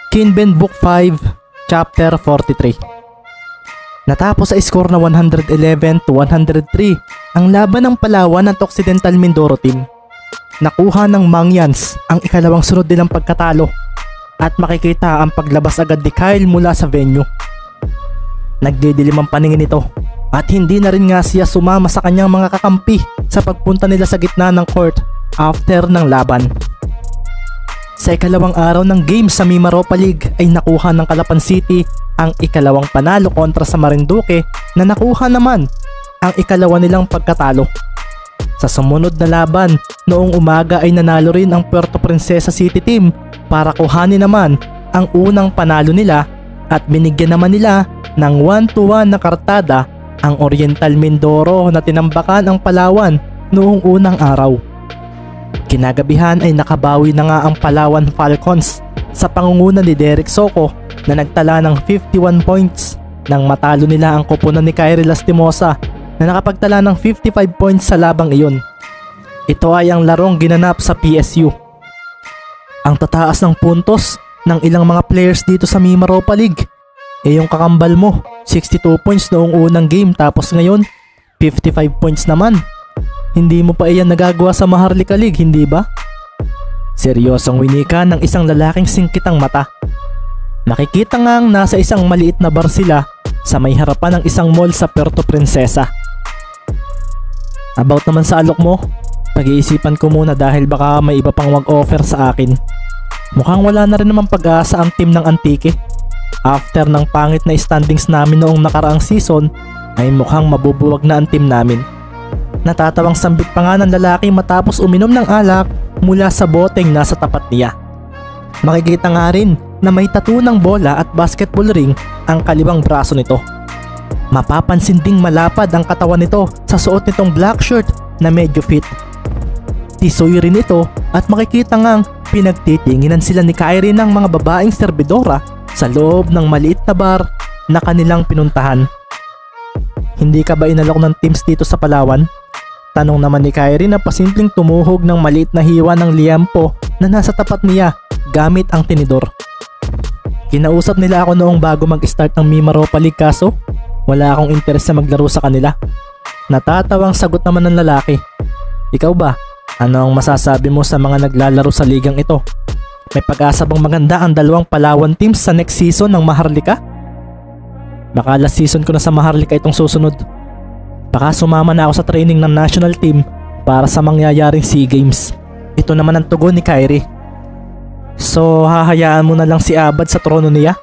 Kinben Book 5, Chapter 43. Natapos sa score na 111 to 103 ang laban ng Palawan at Occidental Mindoro team. Nakuha ng Mangyans ang ikalawang sunod nilang pagkatalo at makikita ang paglabas agad ni Kyle mula sa venue. Nagdidilim ang paningin nito at hindi na rin nga siya sumama sa kanyang mga kakampi sa pagpunta nila sa gitna ng court after ng laban. Sa ikalawang araw ng game sa Mimaropa League ay nakuha ng Calapan City ang ikalawang panalo kontra sa Marinduque na nakuha naman ang ikalawa nilang pagkatalo. Sa sumunod na laban, noong umaga ay nanalo rin ang Puerto Princesa City team para kuhanin naman ang unang panalo nila at binigyan naman nila ng 1-1 na kartada ang Oriental Mindoro na tinambakan ang Palawan noong unang araw. Kinagabihan ay nakabawi na nga ang Palawan Falcons sa pangunguna ni Derek Soco na nagtala ng 51 points nang matalo nila ang koponan ni Kyrie Lastimosa na nakapagtala ng 55 points sa labang iyon. Ito ay ang larong ginanap sa PSU. Ang tataas ng puntos ng ilang mga players dito sa Mimaropa League ay yung kakambal mo, 62 points noong unang game tapos ngayon 55 points naman. Hindi mo pa iyan nagagawa sa Maharlika League, hindi ba? Seryosong winika ng isang lalaking singkitang mata. Makikita ngang nasa isang maliit na bar sila sa may harapan ng isang mall sa Puerto Princesa. About naman sa alok mo, pag-iisipan ko muna dahil baka may iba pang mag-offer sa akin. Mukhang wala na rin naman pag-asa ang team ng Antique. After ng pangit na standings namin noong nakaraang season, ay mukhang mabubuwag na ang team namin. Natatawang sambit pa nga ng lalaki matapos uminom ng alak mula sa boteng nasa tapat niya. Makikita nga rin na may tattoo ng bola at basketball ring ang kaliwang braso nito. Mapapansin ding malapad ang katawan nito sa suot nitong black shirt na medyo fit. Tisoy rin ito at makikita ngang pinagtitinginan sila ni Kyrie ng mga babaeng serbidora sa loob ng maliit na bar na kanilang pinuntahan. Hindi ka ba inalok ng teams dito sa Palawan? Tanong naman ni Kyrie na pasimpleng tumuhog ng maliit na hiwa ng liempo na nasa tapat niya gamit ang tinidor. Kinausap nila ako noong bago mag-start ng Mimaropa League kaso wala akong interes na maglaro sa kanila. Natatawang sagot naman ng lalaki. Ikaw ba? Ano ang masasabi mo sa mga naglalaro sa ligang ito? May pag-asa bang maganda ang dalawang Palawan teams sa next season ng Maharlika? Baka last season ko na sa Maharlika itong susunod. Baka sumama na ako sa training ng national team para sa mangyayaring SEA Games. Ito naman ang tugon ni Kyrie. So hahayaan mo na lang si Abad sa trono niya?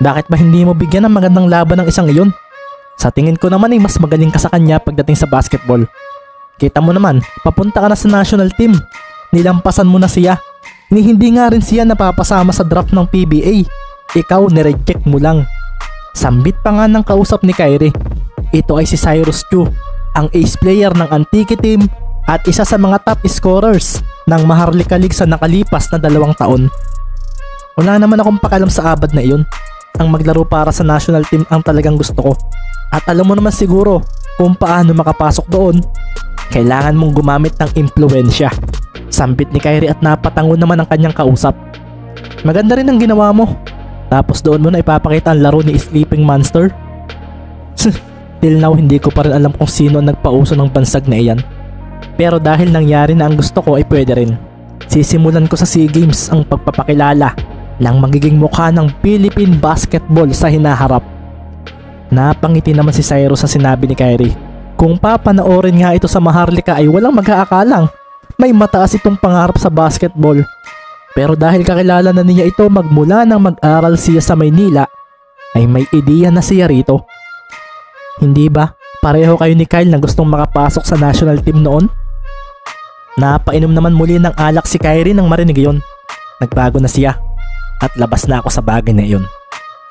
Bakit ba hindi mo bigyan ng magandang laban ng isang iyon? Sa tingin ko naman ay mas magaling ka sa kanya pagdating sa basketball. Kita mo naman, papunta ka na sa national team. Nilampasan mo na siya. Hindi nga rin siya napapasama sa draft ng PBA. Ikaw nireject mo lang. Sambit pa nga ng kausap ni Kyrie. Ito ay si Cyrus Chu, ang ace player ng Antique team at isa sa mga top scorers ng Maharlika League sa nakalipas na 2 taon. Wala naman akong pakalam sa Abad na iyon. Ang maglaro para sa national team ang talagang gusto ko. At alam mo naman siguro kung paano makapasok doon. Kailangan mong gumamit ng impluensya. Sambit ni Kyrie at napatango naman ang kanyang kausap. Maganda rin ang ginawa mo. Tapos doon mo na ipapakita ang laro ni Sleeping Monster. Till now hindi ko pa rin alam kung sino ang nagpauso ng bansag na iyan. Pero dahil nangyari na ang gusto ko ay pwede rin. Sisimulan ko sa SEA Games ang pagpapakilala ng magiging mukha ng Philippine basketball sa hinaharap. Napangiti naman si Cyrus sa sinabi ni Kyrie. Kung papanoorin nga ito sa Maharlika ay walang mag-aakalang may mataas itong pangarap sa basketball. Pero dahil kakilala na niya ito magmula nang mag-aral siya sa Maynila, ay may ideya na siya rito. Hindi ba? Pareho kayo ni Kyle na gustong makapasok sa national team noon? Napainom naman muli ng alak si Kyrie nang marinig yun. Nagbago na siya at labas na ako sa bagay na yun.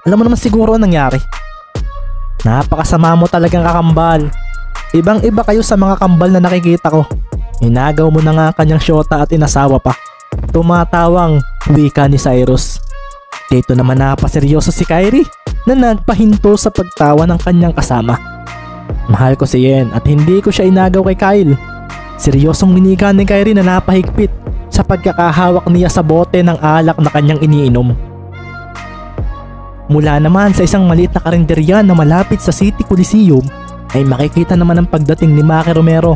Alam mo naman siguro ang nangyari. Napakasama mo talagang kakambal. Ibang iba kayo sa mga kambal na nakikita ko. Inagaw mo na nga kanyang syota at inasawa pa. Tumatawang wika ni Cyrus. Dito naman napaseryoso si Kyrie na nagpahinto sa pagtawa ng kanyang kasama. Mahal ko si Yen at hindi ko siya inagaw kay Kyle. Seryosong winika ni Kyrie na napahigpit sa pagkakahawak niya sa bote ng alak na kanyang iniinom. Mula naman sa isang maliit na karinderya na malapit sa City Coliseum ay makikita naman ang pagdating ni Maki Romero.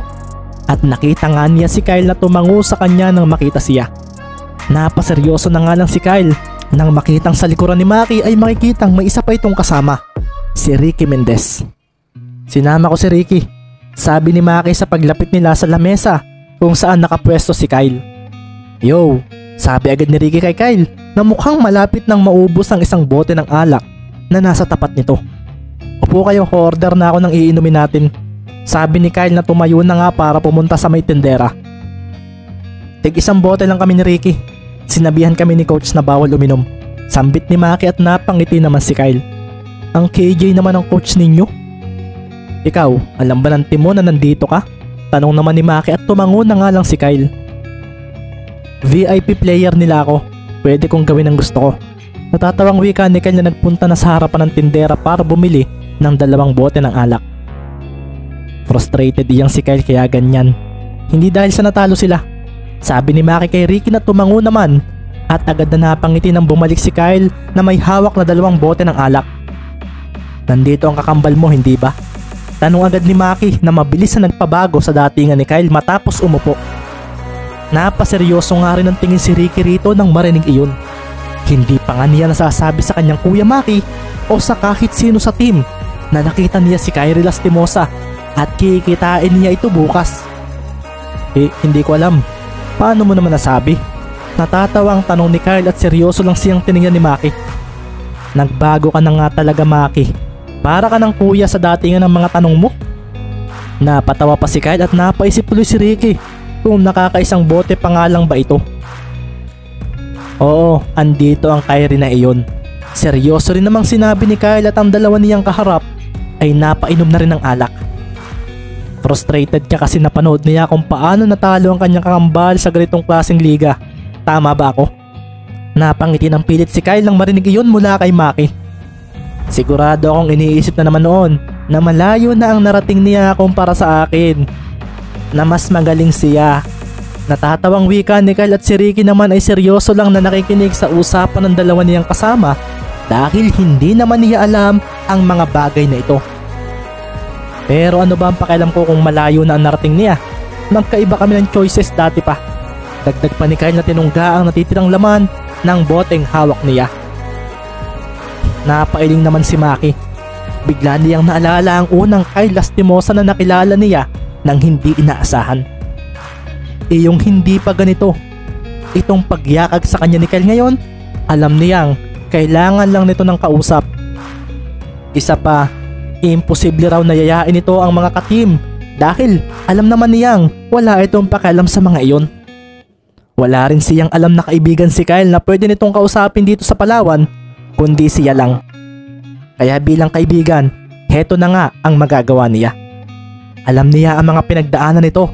At nakita nga niya si Kyle na tumango sa kanya nang makita siya. Napaseryoso na nga lang si Kyle nang makitang sa likuran ni Maki ay makikitang may isa pa itong kasama, si Ricky Mendez. Sinama ko si Ricky, sabi ni Maki sa paglapit nila sa lamesa kung saan nakapwesto si Kyle. Yo, sabi agad ni Ricky kay Kyle na mukhang malapit nang maubos ang isang bote ng alak na nasa tapat nito. Upo kayo, order na ako ng iinumin natin, sabi ni Kyle na tumayo na nga para pumunta sa may tendera. Tig-isang bote lang kami ni Ricky. Sinabihan kami ni coach na bawal uminom. Sambit ni Maki at napangiti naman si Kyle. Ang KJ naman ang coach ninyo? Ikaw, alam ba ng team mo na nandito ka? Tanong naman ni Maki at tumango na nga lang si Kyle. VIP player nila ako. Pwede kong gawin ang gusto ko. Natatawang wika ni Kyle na nagpunta na sa harapan ng tindera para bumili ng 2 bote ng alak. Frustrated iyang si Kyle kaya ganyan. Hindi dahil sa natalo sila. Sabi ni Maki kay Ricky na tumango naman at agad na napangiti nang bumalik si Kyle na may hawak na 2 bote ng alak. Nandito ang kakambal mo, hindi ba? Tanong agad ni Maki na mabilis na nagpabago sa datingan ni Kyle matapos umupo. Napaseryoso nga rin ang tingin si Ricky rito nang marinig iyon. Hindi pa nga niya nasasabi sa kanyang Kuya Maki o sa kahit sino sa team na nakita niya si Kyrie Lastimosa at kikitain niya ito bukas. Hindi ko alam. Paano mo naman nasabi? Natatawa ang tanong ni Kyle at seryoso lang siyang tiningnan ni Maki. Nagbago ka na nga talaga, Maki. Para ka ng kuya sa datingan ng mga tanong mo. Napatawa pa si Kyle at napaisip tuloy si Ricky kung nakakaisang bote pa nga lang ba ito. Oo, andito ang Kyrie na iyon. Seryoso rin namang sinabi ni Kyle at ang dalawa niyang kaharap ay napainom na rin ng alak. Frustrated ka kasi napanood niya kung paano natalo ang kanyang kakambal sa ganitong klaseng liga. Tama ba ako? Napangiti ng pilit si Kyle nang marinig iyon mula kay Maki. Sigurado akong iniisip na naman noon na malayo na ang narating niya kumpara sa akin. Na mas magaling siya. Natatawang wika ni Kyle at si Ricky naman ay seryoso lang na nakikinig sa usapan ng dalawa niyang kasama dahil hindi naman niya alam ang mga bagay na ito. Pero ano ba ang pakialam ko kung malayo na ang narating niya? Magkaiba kami ng choices dati pa. Dagdag pa ni Kyle na tinungga ang natitirang laman ng boteng hawak niya. Napailing naman si Maki. Bigla niyang naalala ang unang Kyle Lastimosa na nakilala niya nang hindi inaasahan. Yung hindi pa ganito. Itong pagyakag sa kanya ni Kyle ngayon, alam niyang kailangan lang nito ng kausap. Isa pa, imposible raw na yayain ito ang mga ka-team dahil alam naman niyang wala itong pakialam sa mga iyon. Wala rin siyang alam na kaibigan si Kyle na pwede nitong kausapin dito sa Palawan kundi siya lang. Kaya bilang kaibigan, heto na nga ang magagawa niya. Alam niya ang mga pinagdaanan nito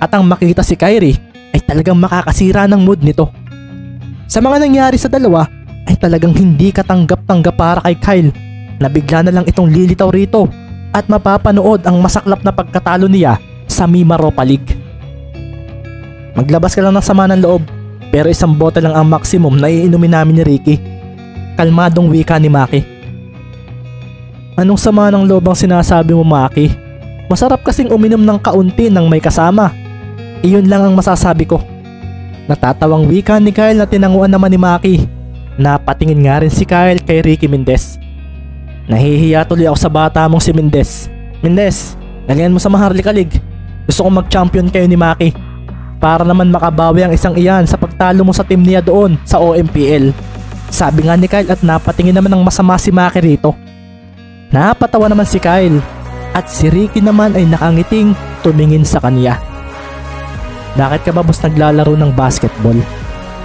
at ang makita si Kyrie ay talagang makakasira ng mood nito. Sa mga nangyari sa dalawa ay talagang hindi katanggap-tanggap para kay Kyle na bigla na lang itong lilitaw rito at mapapanood ang masaklap na pagkatalo niya sa Mima Europa League. Maglabas ka lang ng sama ng loob pero 1 bote lang ang maximum na iinumin namin ni Ricky. Kalmadong wika ni Maki. Anong sama ng loob ang sinasabi mo, Maki? Masarap kasing uminom ng kaunti nang may kasama. Iyon lang ang masasabi ko. Natatawang wika ni Kyle na tinanguan naman ni Maki. Napatingin nga rin si Kyle kay Ricky Mendez. Nahihiya tuloy ako sa bata mong si Mendez. Mendez, galingan mo sa Maharlika League. Gusto kong mag-champion kayo ni Maki. Para naman makabawi ang isang iyan sa pagtalo mo sa team niya doon sa OMPL. Sabi nga ni Kyle at napatingin naman ng masama si Maki rito. Napatawa naman si Kyle at si Ricky naman ay nakangiting tumingin sa kanya. Bakit ka ba boss naglalaro ng basketball?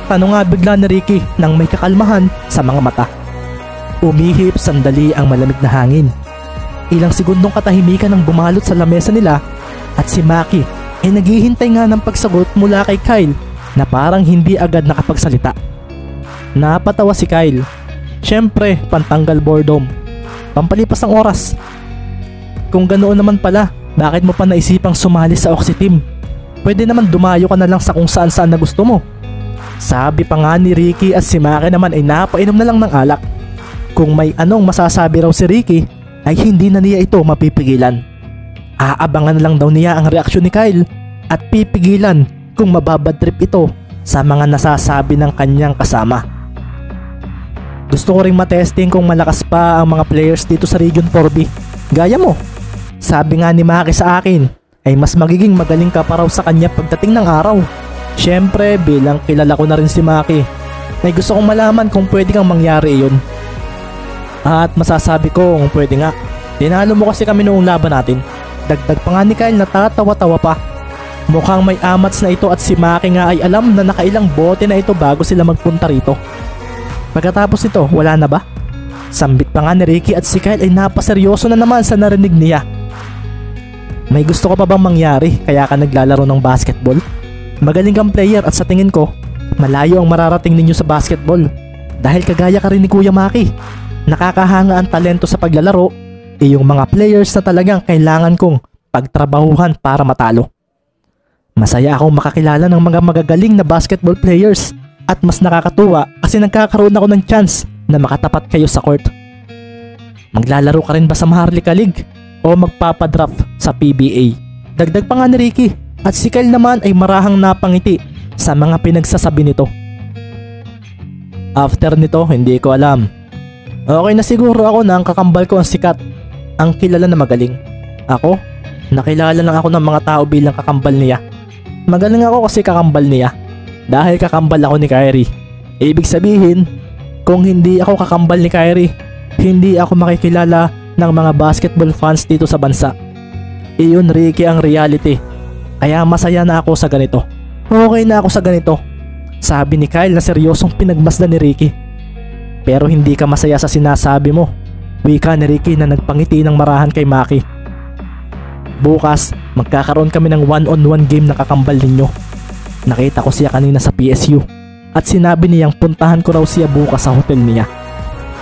Tanong nga bigla ni Ricky nang may kakalmahan sa mga mata. Umihip sandali ang malamig na hangin. Ilang segundong katahimikan ang bumalot sa lamesa nila at si Maki ay naghihintay nga ng pagsagot mula kay Kyle na parang hindi agad nakapagsalita. Napatawa si Kyle. Siyempre, pantanggal boredom. Pampalipas ng oras. Kung ganoon naman pala, bakit mo pa naisipang sumali sa Oxy Team? Pwede naman dumayo ka na lang sa kung saan na gusto mo. Sabi pa nga ni Ricky at si Maki naman ay napainom na lang ng alak. Kung may anong masasabi raw si Ricky ay hindi na niya ito mapipigilan. Aabangan lang daw niya ang reaksyon ni Kyle at pipigilan kung mababad trip ito sa mga nasasabi ng kanyang kasama. Gusto ko ring matesting kung malakas pa ang mga players dito sa Region 4B. Gaya mo. Sabi nga ni Maki sa akin ay mas magiging magaling ka pa raw sa kanya pagdating ng araw. Syempre bilang kilala ko na rin si Maki, may gusto kong malaman kung pwede kang mangyari iyon. At masasabi ko kung pwede nga. Tinalo mo kasi kami noong laban natin. Dagdag pa nga ni Kyle na tatawa-tawa pa. Mukhang may amats na ito at si Maki nga ay alam na nakailang bote na ito bago sila magpunta rito. Pagkatapos nito, wala na ba? Sambit pa nga ni Ricky at si Kyle ay napaseryoso na naman sa narinig niya. May gusto ko pa bang mangyari kaya ka naglalaro ng basketball? Magaling kang player at sa tingin ko, malayo ang mararating ninyo sa basketball. Dahil kagaya ka rin ni Kuya Maki. Nakakahanga ang talento sa paglalaro, yung mga players na talagang kailangan kong pagtrabahuhan para matalo. Masaya akong makakilala ng mga magagaling na basketball players at mas nakakatuwa kasi nagkakaroon ako ng chance na makatapat kayo sa court. Maglalaro ka rin ba sa Maharlika League o magpapadraft sa PBA? Dagdag pa nga ni Ricky at si Kyle naman ay marahang napangiti sa mga pinagsasabi nito. After nito, hindi ko alam. Okay na siguro ako na ang kakambal ko ang sikat, ang kilala na magaling. Ako, nakilala lang ako ng mga tao bilang kakambal niya. Magaling ako kasi kakambal niya. Dahil kakambal ako ni Kyrie. Ibig sabihin, kung hindi ako kakambal ni Kyrie, hindi ako makikilala ng mga basketball fans dito sa bansa. Iyon Ricky ang reality. Kaya masaya na ako sa ganito. Okay na ako sa ganito. Sabi ni Kyle na seryosong pinagmasdan ni Ricky. Pero hindi ka masaya sa sinasabi mo. Wika ni Ricky na nagpangiti ng marahan kay Maki. Bukas, magkakaroon kami ng one-on-one game na kakambal ninyo. Nakita ko siya kanina sa PSU at sinabi niyang puntahan ko raw siya bukas sa hotel niya.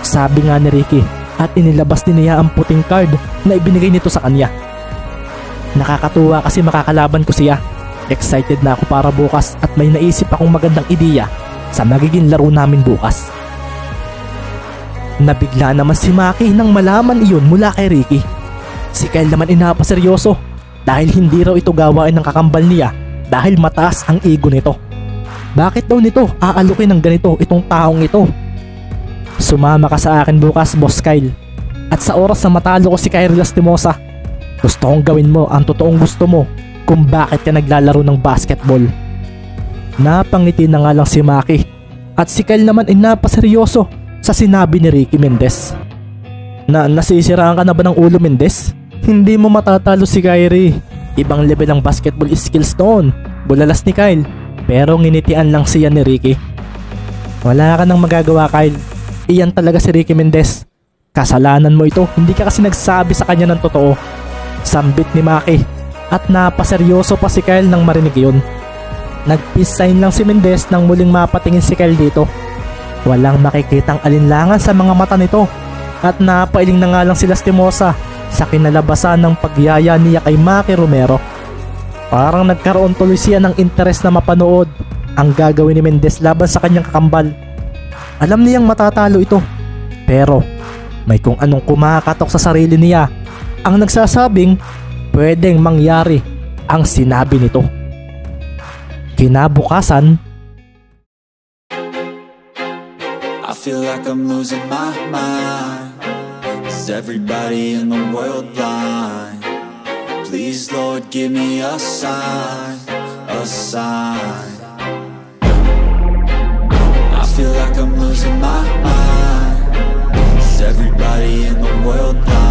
Sabi nga ni Ricky at inilabas din niya ang puting card na ibinigay nito sa kanya. Nakakatuwa kasi makakalaban ko siya. Excited na ako para bukas at may naisip akong magandang ideya sa magiging laro namin bukas. Nabigla naman si Maki nang malaman iyon mula kay Ricky. Si Kyle naman inapaseryoso dahil hindi raw ito gawain ng kakambal niya dahil mataas ang ego nito. Bakit daw nito aalukin ng ganito itong taong ito? Sumama ka sa akin bukas, Boss Kyle. At sa oras na matalo ko si Kyrie Lastimosa, gusto kong gawin mo ang totoong gusto mo kung bakit ka naglalaro ng basketball. Napangiti na nga lang si Maki at si Kyle naman ay napaseryoso sa sinabi ni Ricky Mendez. Nasisiraan ka na ba ng ulo, Mendez? Hindi mo matatalo si Kyrie. Ibang level ang basketball skills noon. Bulalas ni Kyle pero nginitian lang siya ni Ricky. Wala ka nang magagawa, Kyle. Iyan talaga si Ricky Mendez. Kasalanan mo ito, hindi ka kasi nagsabi sa kanya ng totoo. Sambit ni Maki at napaseryoso pa si Kyle nang marinig yun. Nag-peace sign lang si Mendez nang muling mapatingin si Kyle dito. Walang makikitang alinlangan sa mga mata nito at napailing na nga lang si Lastimosa sa kinalabasan ng pagyaya niya kay Maki Romero. Parang nagkaroon tuloy siya ng interes na mapanood ang gagawin ni Mendez laban sa kanyang kakambal. Alam niyang matatalo ito pero may kung anong kumakatok sa sarili niya ang nagsasabing pwedeng mangyari ang sinabi nito. Kinabukasan, I feel like I'm losing my mind. Is everybody in the world blind? Please, Lord, give me a sign, a sign. I feel like I'm losing my mind. Is everybody in the world blind?